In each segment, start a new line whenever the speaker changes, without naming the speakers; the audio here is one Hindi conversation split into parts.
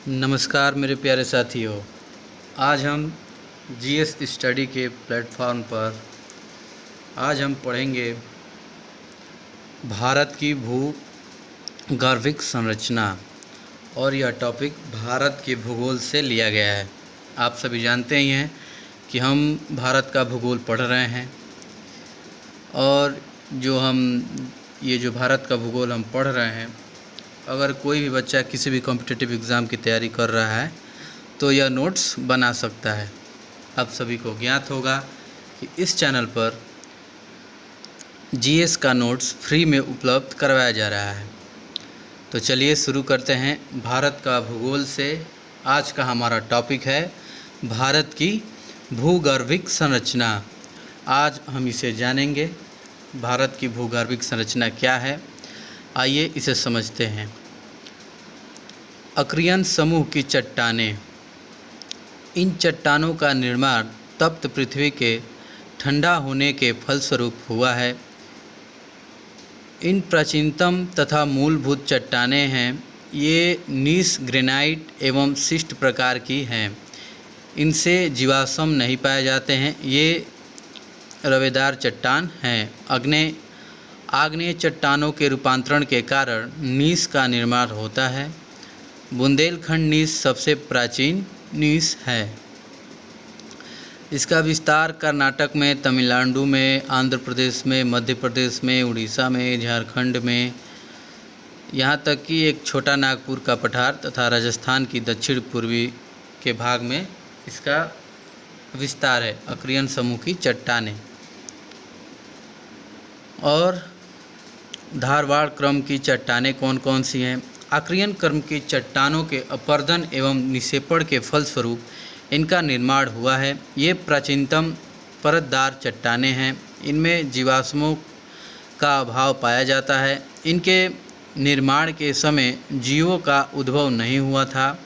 नमस्कार मेरे प्यारे साथियों। आज हम जीएस स्टडी के प्लेटफॉर्म पर आज हम पढ़ेंगे भारत की भूगर्भिक संरचना। और यह टॉपिक भारत के भूगोल से लिया गया है। आप सभी जानते ही हैं कि हम भारत का भूगोल पढ़ रहे हैं और जो भारत का भूगोल हम पढ़ रहे हैं, अगर कोई भी बच्चा किसी भी कॉम्पिटिटिव एग्ज़ाम की तैयारी कर रहा है तो यह नोट्स बना सकता है। आप सभी को ज्ञात होगा कि इस चैनल पर जीएस का नोट्स फ्री में उपलब्ध करवाया जा रहा है। तो चलिए शुरू करते हैं भारत का भूगोल से। आज का हमारा टॉपिक है भारत की भूगर्भिक संरचना। आज हम इसे जानेंगे। भारत की भूगर्भिक संरचना क्या है, आइए इसे समझते हैं। अक्रियन समूह की चट्टानें। इन चट्टानों का निर्माण तप्त पृथ्वी के ठंडा होने के फलस्वरूप हुआ है। इन प्राचीनतम तथा मूलभूत चट्टानें हैं। ये नीस ग्रेनाइट एवं शिस्ट प्रकार की हैं। इनसे जीवाश्म नहीं पाए जाते हैं। ये रवेदार चट्टान हैं। आग्नेय चट्टानों के रूपांतरण के कारण नीस का निर्माण होता है। बुंदेलखंड नीस सबसे प्राचीन नीस है। इसका विस्तार कर्नाटक में, तमिलनाडु में, आंध्र प्रदेश में, मध्य प्रदेश में, उड़ीसा में, झारखंड में, यहाँ तक कि एक छोटा नागपुर का पठार तथा राजस्थान की दक्षिण पूर्वी के भाग में इसका विस्तार है। अक्रियन समूह की चट्टानें। और धारवाड़ क्रम की चट्टानें कौन कौन सी हैं? आक्रियन क्रम की चट्टानों के अपरदन एवं निक्षेपण के फलस्वरूप इनका निर्माण हुआ है। ये प्राचीनतम परतदार चट्टानें हैं। इनमें जीवाश्मों का अभाव पाया जाता है। इनके निर्माण के समय जीवों का उद्भव नहीं हुआ था।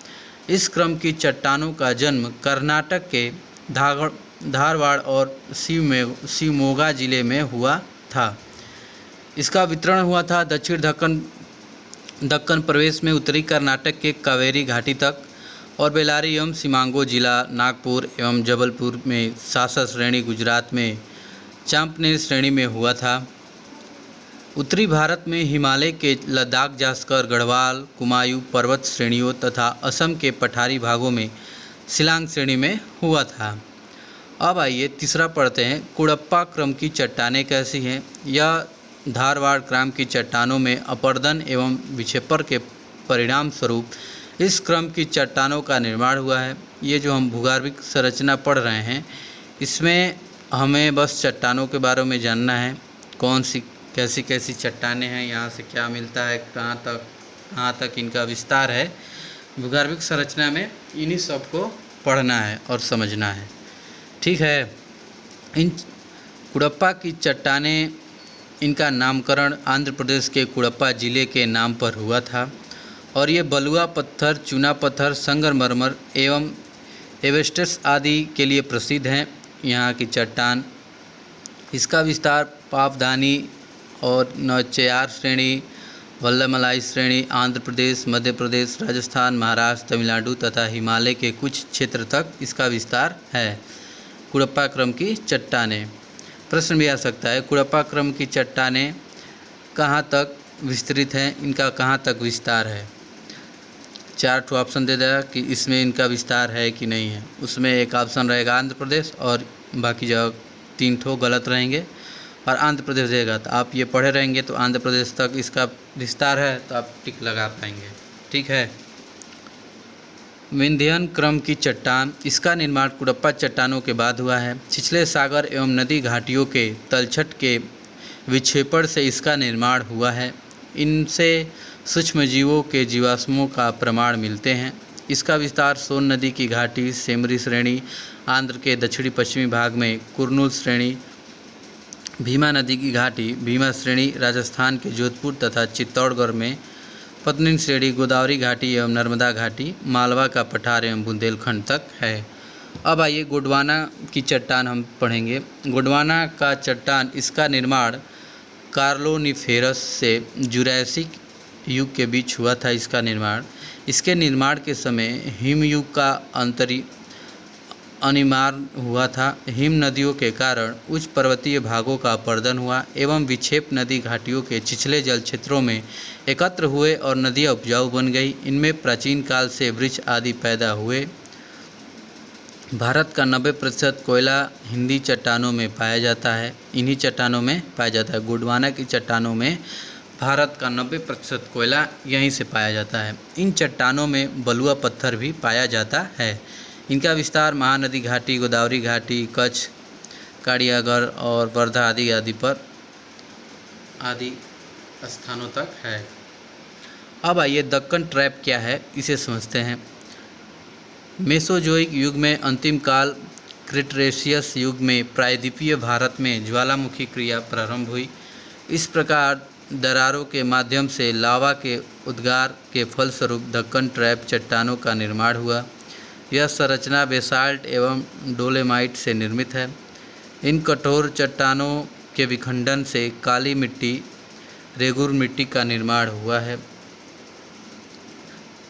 इस क्रम की चट्टानों का जन्म कर्नाटक के धारवाड़ और शिवमोगा जिले में हुआ था। इसका वितरण हुआ था दक्षिण दक्कन प्रदेश में, उत्तरी कर्नाटक के कावेरी घाटी तक, और बेलारी एवं सीमांगो जिला नागपुर एवं जबलपुर में, सासा श्रेणी गुजरात में, चांपनेर श्रेणी में हुआ था। उत्तरी भारत में हिमालय के लद्दाख जास्कर, गढ़वाल, कुमायूं पर्वत श्रेणियों तथा असम के पठारी भागों में शिलांग श्रेणी में हुआ था। अब आइए तीसरा पढ़ते हैं। कुड़प्पा क्रम की चट्टानें कैसी हैं? यह धारवाड़ क्रम की चट्टानों में अपरदन एवं विक्षेपण के परिणाम स्वरूप इस क्रम की चट्टानों का निर्माण हुआ है। ये जो हम भूगर्भिक संरचना पढ़ रहे हैं, इसमें हमें बस चट्टानों के बारे में जानना है। कौन सी कैसी कैसी चट्टानें हैं, यहाँ से क्या मिलता है, कहाँ तक इनका विस्तार है। भूगर्भिक संरचना में इन्हीं सब को पढ़ना है और समझना है। ठीक है। इन कुड़प्पा की चट्टानें, इनका नामकरण आंध्र प्रदेश के कुड़प्पा जिले के नाम पर हुआ था और ये बलुआ पत्थर, चूना पत्थर, संगमरमर एवं एवेस्टस आदि के लिए प्रसिद्ध हैं। यहाँ की चट्टान, इसका विस्तार पापदानी और नौचेयार श्रेणी, वल्लमलाई श्रेणी, आंध्र प्रदेश, मध्य प्रदेश, राजस्थान, महाराष्ट्र, तमिलनाडु तथा हिमालय के कुछ क्षेत्र तक इसका विस्तार है। कुड़प्पा क्रम की चट्टानें। प्रश्न भी आ सकता है, कुड़प्पा क्रम की चट्टानें कहाँ तक विस्तृत हैं, इनका कहाँ तक विस्तार है? 4 ऑप्शन दे देगा कि इसमें इनका विस्तार है कि नहीं है। उसमें एक ऑप्शन रहेगा आंध्र प्रदेश और बाकी जगह 3 गलत रहेंगे। और आंध्र प्रदेश रहेगा तो आप ये पढ़े रहेंगे तो आंध्र प्रदेश तक इसका विस्तार है तो आप टिक लगा पाएंगे। ठीक है। विंध्यन क्रम की चट्टान, इसका निर्माण कुड़प्पा चट्टानों के बाद हुआ है। छिछले सागर एवं नदी घाटियों के तलछट के विक्षेपण से इसका निर्माण हुआ है। इनसे सूक्ष्म जीवों के जीवाश्मों का प्रमाण मिलते हैं। इसका विस्तार सोन नदी की घाटी, सेमरी श्रेणी आंध्र के दक्षिणी पश्चिमी भाग में, कुर्नूल श्रेणी, भीमा नदी की घाटी, भीमा श्रेणी राजस्थान के जोधपुर तथा चित्तौड़गढ़ में, पत्नीन श्रेणी गोदावरी घाटी एवं नर्मदा घाटी, मालवा का पठार एवं बुंदेलखंड तक है। अब आइए गोंडवाना की चट्टान हम पढ़ेंगे। गोंडवाना का चट्टान, इसका निर्माण कार्बोनिफेरस से जुरैसिक युग के बीच हुआ था इसका निर्माण। इसके निर्माण के समय हिमयुग का अनिवार्य हुआ था। हिम नदियों के कारण उच्च पर्वतीय भागों का अपरदन हुआ एवं विक्षेप नदी घाटियों के छिछले जल क्षेत्रों में एकत्र हुए और नदियाँ उपजाऊ बन गई। इनमें प्राचीन काल से वृक्ष आदि पैदा हुए। भारत का 90% कोयला हिंदी चट्टानों में पाया जाता है। इन्हीं चट्टानों में पाया जाता है। गोंडवाना की चट्टानों में भारत का 90% कोयला यहीं से पाया जाता है। इन चट्टानों में बलुआ पत्थर भी पाया जाता है। इनका विस्तार महानदी घाटी, गोदावरी घाटी, कच्छ, काड़ियागढ़ और वर्धा आदि स्थानों तक है। अब आइए दक्कन ट्रैप क्या है इसे समझते हैं। मेसोजोइक युग में अंतिम काल क्रिटेशियस युग में प्रायद्वीपीय भारत में ज्वालामुखी क्रिया प्रारंभ हुई। इस प्रकार दरारों के माध्यम से लावा के उद्गार के फलस्वरूप दक्कन ट्रैप चट्टानों का निर्माण हुआ। यह संरचना बेसाल्ट एवं डोलेमाइट से निर्मित है। इन कठोर चट्टानों के विखंडन से काली मिट्टी, रेगुर मिट्टी का निर्माण हुआ है।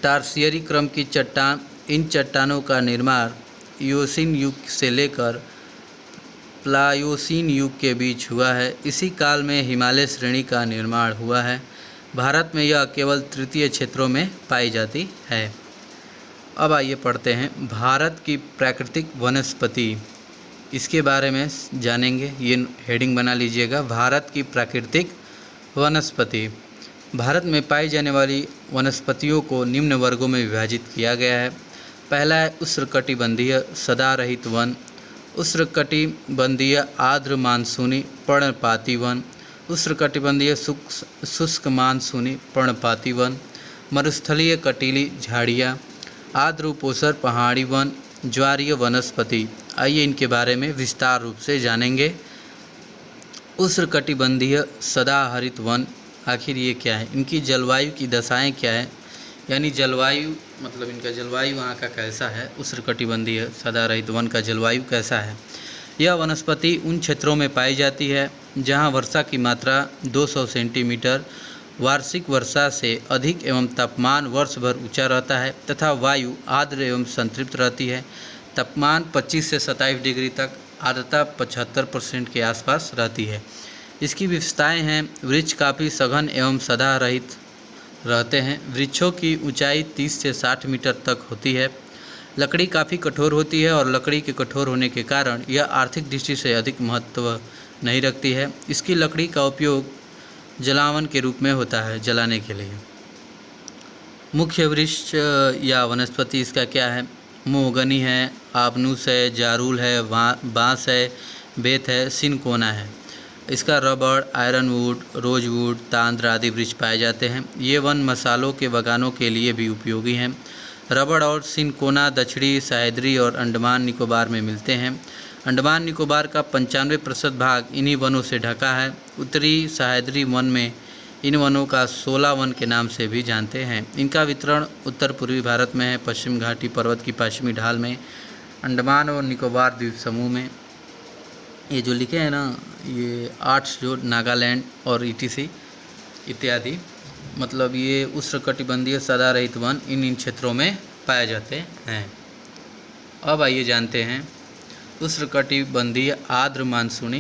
टार्सियरी क्रम की चट्टान। इन चट्टानों का निर्माण इयोसीन युग से लेकर प्लायोसीन युग के बीच हुआ है। इसी काल में हिमालय श्रेणी का निर्माण हुआ है। भारत में यह केवल तृतीय क्षेत्रों में पाई जाती है। अब आइए पढ़ते हैं भारत की प्राकृतिक वनस्पति, इसके बारे में जानेंगे। ये हेडिंग बना लीजिएगा, भारत की प्राकृतिक वनस्पति। भारत में पाई जाने वाली वनस्पतियों को निम्न वर्गों में विभाजित किया गया है। पहला है उष्णकटिबंधीय सदारहित वन, उष्णकटिबंधीय आर्द्र मानसूनी पर्णपाती वन, उष्णकटिबंधीय शुष्क मानसूनी पर्णपाती वन, मरुस्थलीय कटीली झाड़ियाँ, आर्द्र उपोष्ण पहाड़ी वन, ज्वारीय वनस्पति। आइए इनके बारे में विस्तार रूप से जानेंगे। उष्णकटिबंधीय सदाहरित वन, आखिर ये क्या है, इनकी जलवायु की दशाएं क्या है, यानी जलवायु मतलब इनका जलवायु वहाँ का कैसा है। उष्णकटिबंधीय सदाहरित वन का जलवायु कैसा है। यह वनस्पति उन क्षेत्रों में पाई जाती है जहाँ वर्षा की मात्रा 200 सेंटीमीटर वार्षिक वर्षा से अधिक एवं तापमान वर्ष भर ऊंचा रहता है तथा वायु आर्द्र एवं संतृप्त रहती है। तापमान 25 से 27 डिग्री तक, आर्द्रता 75% के आसपास रहती है। इसकी विशेषताएं हैं, वृक्ष काफ़ी सघन एवं सदाहरित रहते हैं। वृक्षों की ऊंचाई 30 से 60 मीटर तक होती है। लकड़ी काफ़ी कठोर होती है और लकड़ी के कठोर होने के कारण यह आर्थिक दृष्टि से अधिक महत्व नहीं रखती है। इसकी लकड़ी का उपयोग जलावन के रूप में होता है, जलाने के लिए। मुख्य वृक्ष या वनस्पति इसका क्या है, मोहगनी है, आबनूस है, जारुल है, बांस है, बेत है, सिनकोना है। इसका रबड़, आयरनवुड, रोजवुड, तांद्र आदि वृक्ष पाए जाते हैं। ये वन मसालों के बगानों के लिए भी उपयोगी हैं। रबड़ और सिनकोना दक्षिणी सह्याद्री और अंडमान निकोबार में मिलते हैं। अंडमान निकोबार का 95% भाग इन्हीं वनों से ढका है। उत्तरी सह्याद्री वन में इन वनों का 16 वन के नाम से भी जानते हैं। इनका वितरण उत्तर पूर्वी भारत में है, पश्चिम घाटी पर्वत की पश्चिमी ढाल में, अंडमान और निकोबार द्वीप समूह में। ये जो लिखे हैं ना, ये 8 जो नागालैंड और ETC इत्यादि, मतलब ये उष्णकटिबंधीय सदारहित वन इन क्षेत्रों में पाए जाते हैं। अब आइए जानते हैं उष्णकटिबंधीय आर्द्र मानसूनी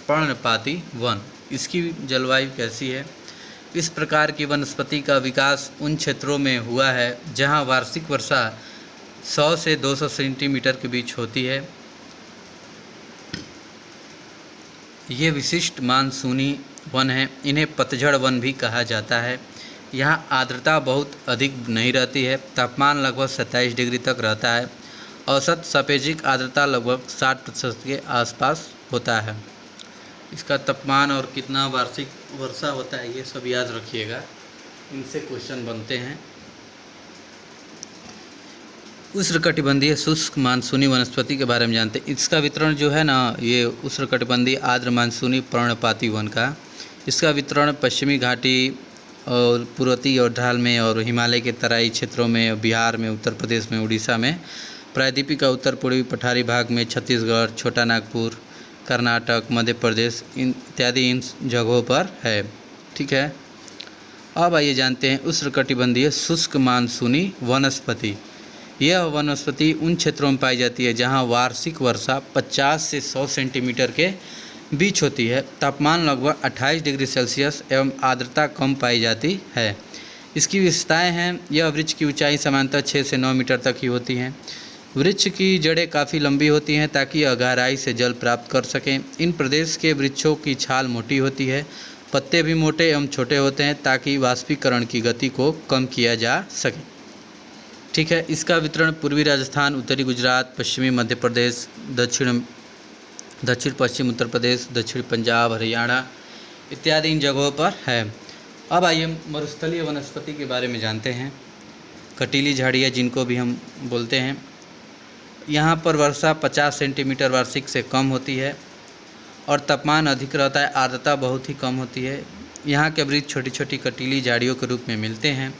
पर्णपाती वन, इसकी जलवायु कैसी है। इस प्रकार की वनस्पति का विकास उन क्षेत्रों में हुआ है जहां वार्षिक वर्षा 100 से 200 सेंटीमीटर के बीच होती है। ये विशिष्ट मानसूनी वन हैं। इन्हें पतझड़ वन भी कहा जाता है। यहाँ आर्द्रता बहुत अधिक नहीं रहती है। तापमान लगभग 27 डिग्री तक रहता है। औसत सापेक्षिक आर्द्रता लगभग 60% के आसपास होता है। इसका तापमान और कितना वार्षिक वर्षा होता है ये सब याद रखिएगा, इनसे क्वेश्चन बनते हैं। उष्णकटिबंधीय शुष्क मानसूनी वनस्पति के बारे में जानते हैं। इसका वितरण जो है ना, ये उष्णकटिबंधीय आर्द्र मानसूनी पर्णपाती वन का, इसका वितरण पश्चिमी घाटी और पूर्वती और ढाल में और हिमालय के तराई क्षेत्रों में, बिहार में, उत्तर प्रदेश में, उड़ीसा में, प्रायद्वीपीय का उत्तर पूर्वी पठारी भाग में, छत्तीसगढ़, छोटा नागपुर, कर्नाटक, मध्य प्रदेश इत्यादि इन जगहों पर है। ठीक है। अब आइए जानते हैं उष्णकटिबंधीय शुष्क मानसूनी वनस्पति। यह वनस्पति उन क्षेत्रों में पाई जाती है जहां वार्षिक वर्षा 50 से 100 सेंटीमीटर के बीच होती है, तापमान लगभग 28 डिग्री सेल्सियस एवं आर्द्रता कम पाई जाती है। इसकी विशेषताएं हैं, यह वृक्ष की ऊंचाई सामान्यतः 6 से 9 मीटर तक ही होती हैं। वृक्ष की जड़ें काफ़ी लंबी होती हैं ताकि यह गहराई से जल प्राप्त कर सकें। इन प्रदेश के वृक्षों की छाल मोटी होती है, पत्ते भी मोटे एवं छोटे होते हैं ताकि वाष्पीकरण की गति को कम किया जा सके। ठीक है, इसका वितरण पूर्वी राजस्थान, उत्तरी गुजरात, पश्चिमी मध्य प्रदेश, दक्षिण पश्चिम उत्तर प्रदेश, दक्षिण पंजाब, हरियाणा इत्यादि इन जगहों पर है। अब आइए मरुस्थलीय वनस्पति के बारे में जानते हैं। कटीली झाड़ियाँ जिनको भी हम बोलते हैं, यहाँ पर वर्षा 50 सेंटीमीटर वार्षिक से कम होती है और तापमान अधिक रहता है, आर्द्रता बहुत ही कम होती है। यहाँ के वृक्ष छोटी छोटी कटीली झाड़ियों के रूप में मिलते हैं।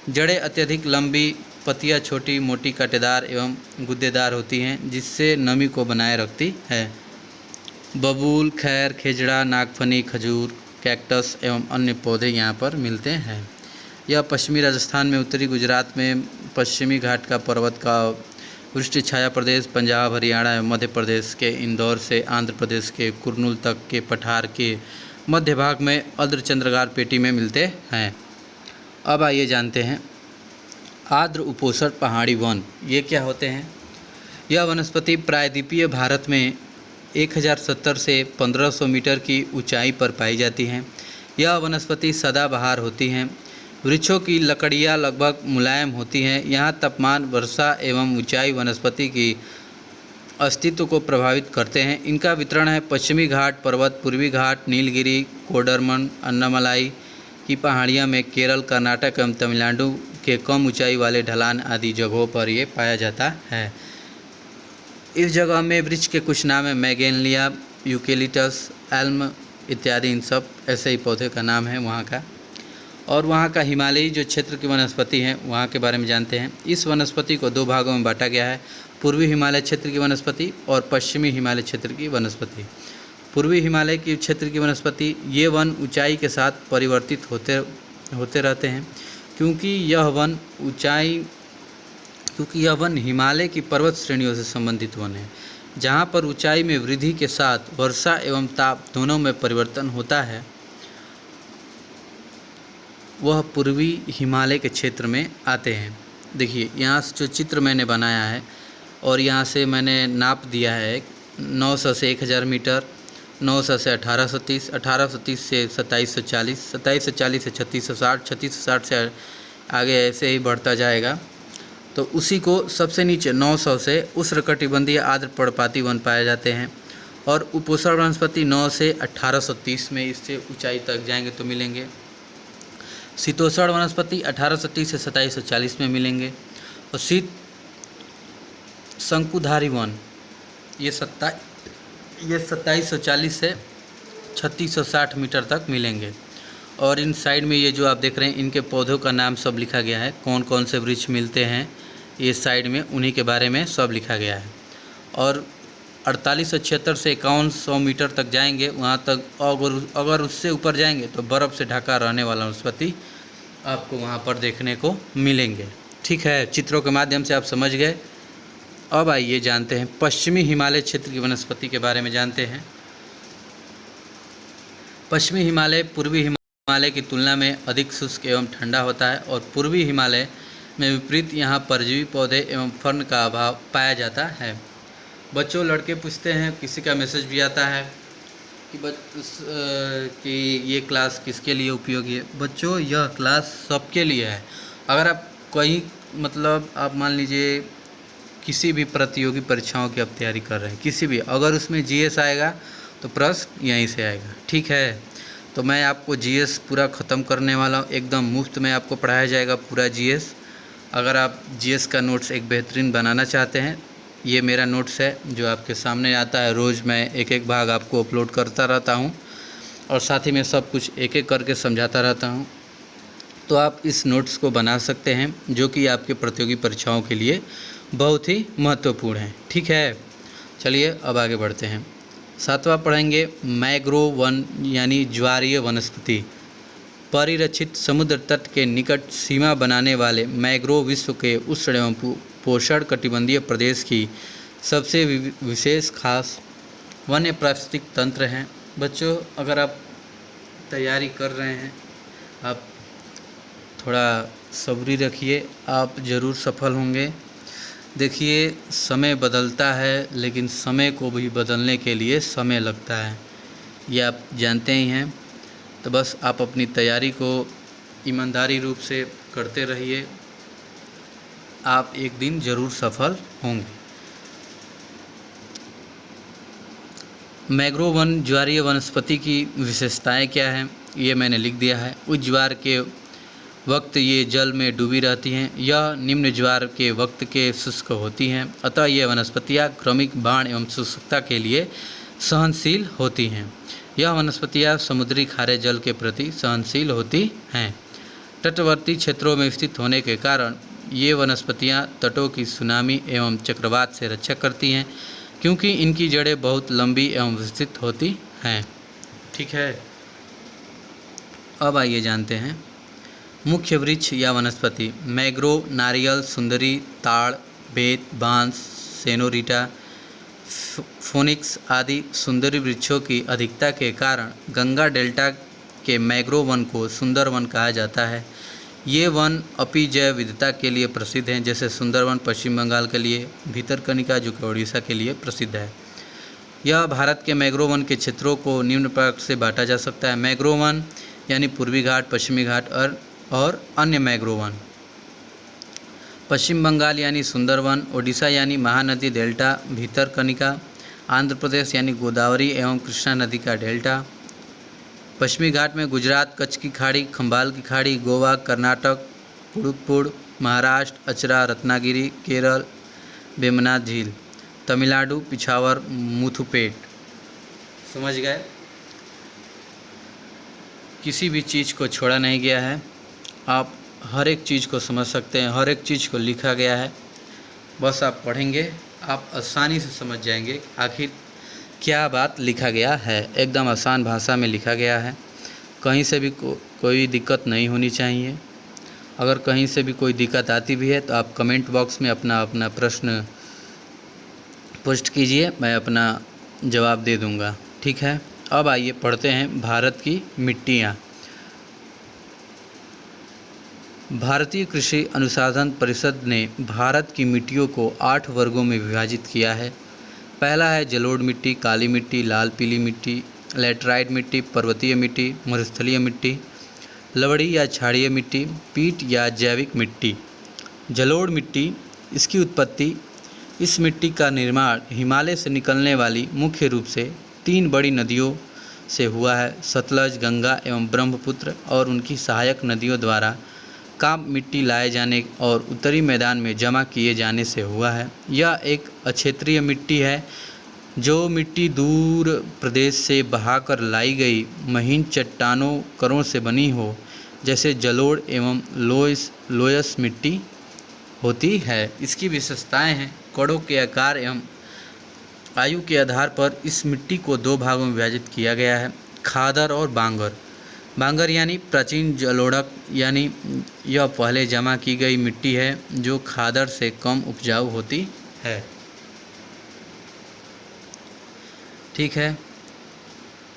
जड़ें अत्यधिक लंबी, पत्तियाँ छोटी, मोटी, कांटेदार एवं गुद्देदार होती हैं जिससे नमी को बनाए रखती है। बबूल, खैर, खेजड़ा, नागफनी, खजूर, कैक्टस एवं अन्य पौधे यहाँ पर मिलते हैं। यह पश्चिमी राजस्थान में, उत्तरी गुजरात में, पश्चिमी घाट का पर्वत का वृष्टि छाया प्रदेश, पंजाब, हरियाणा एवं मध्य प्रदेश के इंदौर से आंध्र प्रदेश के कुर्नूल तक के पठार के मध्य भाग में अर्धचंद्राकार पेटी में मिलते हैं। अब आइए जानते हैं आर्द्र उपोष्ण पहाड़ी वन ये क्या होते हैं। यह वनस्पति प्रायद्वीपीय भारत में 1070 से 1500 मीटर की ऊंचाई पर पाई जाती हैं। यह वनस्पति सदाबहार होती हैं। वृक्षों की लकड़ियाँ लगभग मुलायम होती हैं। यहाँ तापमान, वर्षा एवं ऊंचाई वनस्पति की अस्तित्व को प्रभावित करते हैं। इनका वितरण है पश्चिमी घाट पर्वत, पूर्वी घाट, नीलगिरी, कोडरमन, अन्नामलाई की पहाड़ियाँ में, केरल, कर्नाटक एवं तमिलनाडु के कम ऊंचाई वाले ढलान आदि जगहों पर ये पाया जाता है। इस जगह में वृक्ष के कुछ नाम है, मैगेनलिया, यूकेलिप्टस, एल्म इत्यादि, इन सब ऐसे ही पौधे का नाम है वहाँ का। और वहाँ का हिमालयी जो क्षेत्र की वनस्पति है वहाँ के बारे में जानते हैं। इस वनस्पति को दो भागों में बांटा गया है, पूर्वी हिमालय क्षेत्र की वनस्पति और पश्चिमी हिमालय क्षेत्र की वनस्पति। पूर्वी हिमालय की क्षेत्र की वनस्पति ये वन ऊंचाई के साथ परिवर्तित होते रहते हैं क्योंकि यह वन हिमालय की पर्वत श्रेणियों से संबंधित वन है। जहाँ पर ऊंचाई में वृद्धि के साथ वर्षा एवं ताप दोनों में परिवर्तन होता है, वह पूर्वी हिमालय के क्षेत्र में आते हैं। देखिए यहाँ से जो चित्र मैंने बनाया है और यहाँ से मैंने नाप दिया है 900 से 1000 मीटर, 900 से 1830, 1830 से 2740, 2740 से 3660, 3660 से आगे ऐसे ही बढ़ता जाएगा। तो उसी को सबसे नीचे 900 से उष्णकटिबंधीय आर्द्र पर्णपाती वन पाए जाते हैं। और उपोष्ण वनस्पति 9 से 1830 में इससे ऊंचाई तक जाएंगे तो मिलेंगे। शीतोष्ण वनस्पति 1830 से 2740 में मिलेंगे। और शीत शंकुधारी वन ये 2740 से 3660 मीटर तक मिलेंगे। और इन साइड में ये जो आप देख रहे हैं इनके पौधों का नाम सब लिखा गया है, कौन कौन से वृक्ष मिलते हैं ये साइड में उन्हीं के बारे में सब लिखा गया है। और 4876 से 5100 मीटर तक जाएंगे, वहाँ तक अगर उससे ऊपर जाएंगे तो बर्फ़ से ढका रहने वाला वनस्पति आपको वहाँ पर देखने को मिलेंगे। ठीक है, चित्रों के माध्यम से आप समझ गए। अब आइए जानते हैं पश्चिमी हिमालय क्षेत्र की वनस्पति के बारे में जानते हैं। पश्चिमी हिमालय पूर्वी हिमालय की तुलना में अधिक शुष्क एवं ठंडा होता है और पूर्वी हिमालय में विपरीत यहाँ परजीवी पौधे एवं फर्न का अभाव पाया जाता है। बच्चों, लड़के पूछते हैं, किसी का मैसेज भी आता है कि ये क्लास किसके लिए उपयोगी है। बच्चों, यह क्लास सबके लिए है। अगर आप कहीं आप मान लीजिए किसी भी प्रतियोगी परीक्षाओं की आप तैयारी कर रहे हैं, किसी भी, अगर उसमें जीएस आएगा तो प्रश्न यहीं से आएगा। ठीक है, तो मैं आपको जीएस पूरा ख़त्म करने वाला हूँ, एकदम मुफ्त में आपको पढ़ाया जाएगा पूरा जीएस। अगर आप जीएस का नोट्स एक बेहतरीन बनाना चाहते हैं, ये मेरा नोट्स है जो आपके सामने आता है। रोज़ मैं एक एक भाग आपको अपलोड करता रहता हूँ और साथ ही में सब कुछ एक एक करके समझाता रहता हूँ। तो आप इस नोट्स को बना सकते हैं जो कि आपके प्रतियोगी परीक्षाओं के लिए बहुत ही महत्वपूर्ण है। ठीक है, चलिए अब आगे बढ़ते हैं। 7वां पढ़ेंगे मैंग्रोव वन यानी ज्वारीय वनस्पति। परिरक्षित समुद्र तट के निकट सीमा बनाने वाले मैंग्रोव विश्व के उष्ण एवं पोषण कटिबंधीय प्रदेश की सबसे विशेष खास वन्य पारिस्थितिक तंत्र हैं। बच्चों, अगर आप तैयारी कर रहे हैं, आप थोड़ा सब्री रखिए, आप ज़रूर सफल होंगे। देखिए, समय बदलता है, लेकिन समय को भी बदलने के लिए समय लगता है, ये आप जानते ही हैं। तो बस आप अपनी तैयारी को ईमानदारी रूप से करते रहिए, आप एक दिन ज़रूर सफल होंगे। मैंग्रोव वन ज्वारीय वनस्पति की विशेषताएं क्या हैं, ये मैंने लिख दिया है। उच्च ज्वार के वक्त ये जल में डूबी रहती हैं, यह निम्न ज्वार के वक्त के शुष्क होती हैं, अतः ये वनस्पतियाँ क्रमिक बाढ़ एवं शुष्कता के लिए सहनशील होती हैं। यह वनस्पतियाँ समुद्री खारे जल के प्रति सहनशील होती हैं। तटवर्ती क्षेत्रों में स्थित होने के कारण ये वनस्पतियाँ तटों की सुनामी एवं चक्रवात से रक्षा करती हैं, क्योंकि इनकी जड़ें बहुत लंबी एवं विस्तृत होती हैं। ठीक है, अब आइए जानते हैं मुख्य वृक्ष या वनस्पति। मैंग्रोव, नारियल, सुंदरी, ताड़, बेत, बांस, सेनोरिटा, फोनिक्स आदि सुंदरी वृक्षों की अधिकता के कारण गंगा डेल्टा के मैंग्रोव वन को सुंदर वन कहा जाता है। ये वन अपीजैव विविधता के लिए प्रसिद्ध हैं, जैसे सुंदरवन पश्चिम बंगाल के लिए, भीतरकनिका जो कि उड़ीसा के लिए प्रसिद्ध है। यह भारत के मैंग्रोव वन के क्षेत्रों को निम्न प्रकार से बांटा जा सकता है। मैंग्रोव वन यानी पूर्वी घाट, पश्चिमी घाट और अन्य मैंग्रोव वन। पश्चिम बंगाल यानी सुंदरवन, ओडिशा यानी महानदी डेल्टा, भीतरकनिका, आंध्र प्रदेश यानी गोदावरी एवं कृष्णा नदी का डेल्टा। पश्चिमी घाट में गुजरात, कच्छ की खाड़ी, खंबाल की खाड़ी, गोवा, कर्नाटक, पुडुक्कोड, महाराष्ट्र, अचरा, रत्नागिरी, केरल, वेम्बनाथ झील, तमिलनाडु, पिछावर, मुथुपेट। समझ गए? किसी भी चीज़ को छोड़ा नहीं गया है, आप हर एक चीज़ को समझ सकते हैं, हर एक चीज़ को लिखा गया है। बस आप पढ़ेंगे, आप आसानी से समझ जाएंगे आखिर क्या बात लिखा गया है। एकदम आसान भाषा में लिखा गया है, कहीं से भी कोई दिक्कत नहीं होनी चाहिए। अगर कहीं से भी कोई दिक्कत आती भी है तो आप कमेंट बॉक्स में अपना प्रश्न पोस्ट कीजिए, मैं अपना जवाब दे दूंगा। ठीक है, अब आइए पढ़ते हैं भारत की मिट्टियाँ। भारतीय कृषि अनुसंधान परिषद ने भारत की मिट्टियों को 8 वर्गों में विभाजित किया है। पहला है जलोढ़ मिट्टी, काली मिट्टी, लाल पीली मिट्टी, लैटराइट मिट्टी, पर्वतीय मिट्टी, मरुस्थलीय मिट्टी, लवड़ी या क्षारीय मिट्टी, पीट या जैविक मिट्टी। जलोढ़ मिट्टी, इसकी उत्पत्ति, इस मिट्टी का निर्माण हिमालय से निकलने वाली मुख्य रूप से 3 बड़ी नदियों से हुआ है, सतलज, गंगा एवं ब्रह्मपुत्र, और उनकी सहायक नदियों द्वारा काम मिट्टी लाए जाने और उत्तरी मैदान में जमा किए जाने से हुआ है। यह एक अक्षेत्रीय मिट्टी है, जो मिट्टी दूर प्रदेश से बहाकर लाई गई महीन चट्टानों करों से बनी हो, जैसे जलोढ़ एवं लोयस मिट्टी होती है। इसकी विशेषताएं हैं, कणों के आकार एवं आयु के आधार पर इस मिट्टी को 2 भागों में विभाजित किया गया है, खादर और बांगर। बांगर यानी प्राचीन जलोढ़क, यानी यह पहले जमा की गई मिट्टी है जो खादर से कम उपजाऊ होती है। ठीक है,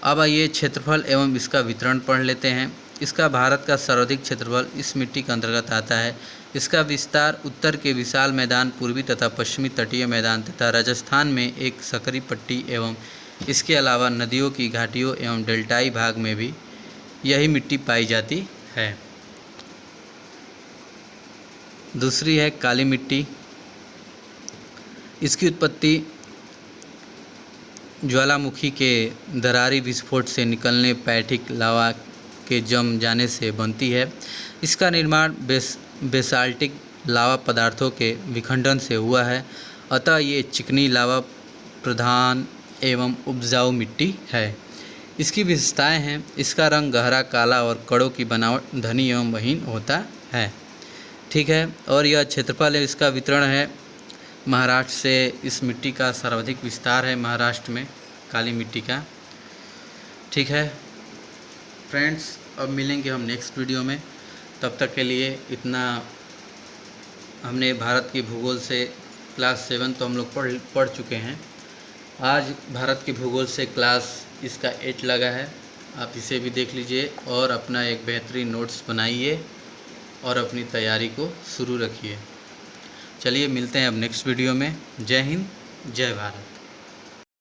अब आइए क्षेत्रफल एवं इसका वितरण पढ़ लेते हैं। इसका भारत का सर्वाधिक क्षेत्रफल इस मिट्टी के अंतर्गत आता है। इसका विस्तार उत्तर के विशाल मैदान, पूर्वी तथा पश्चिमी तटीय मैदान तथा राजस्थान में एक सकरी पट्टी एवं इसके अलावा नदियों की घाटियों एवं डेल्टाई भाग में भी यही मिट्टी पाई जाती है। दूसरी है काली मिट्टी। इसकी उत्पत्ति ज्वालामुखी के दरारी विस्फोट से निकलने पैठिक लावा के जम जाने से बनती है। इसका निर्माण बेसाल्टिक लावा पदार्थों के विखंडन से हुआ है, अतः ये चिकनी लावा प्रधान एवं उपजाऊ मिट्टी है। इसकी विशेषताएं हैं, इसका रंग गहरा काला और कणों की बनावट घनी एवं महीन होता है। ठीक है, और यह क्षेत्रफल है, इसका वितरण है महाराष्ट्र से इस मिट्टी का सर्वाधिक विस्तार है, महाराष्ट्र में काली मिट्टी का। ठीक है फ्रेंड्स, अब मिलेंगे हम नेक्स्ट वीडियो में। तब तक के लिए इतना हमने भारत की भूगोल से क्लास 7 तो हम लोग पढ़ चुके हैं। आज भारत की भूगोल से क्लास इसका 8 लगा है। आप इसे भी देख लीजिए और अपना एक बेहतरीन नोट्स बनाइए और अपनी तैयारी को शुरू रखिए। चलिए मिलते हैं अब नेक्स्ट वीडियो में। जय हिंद, जय भारत।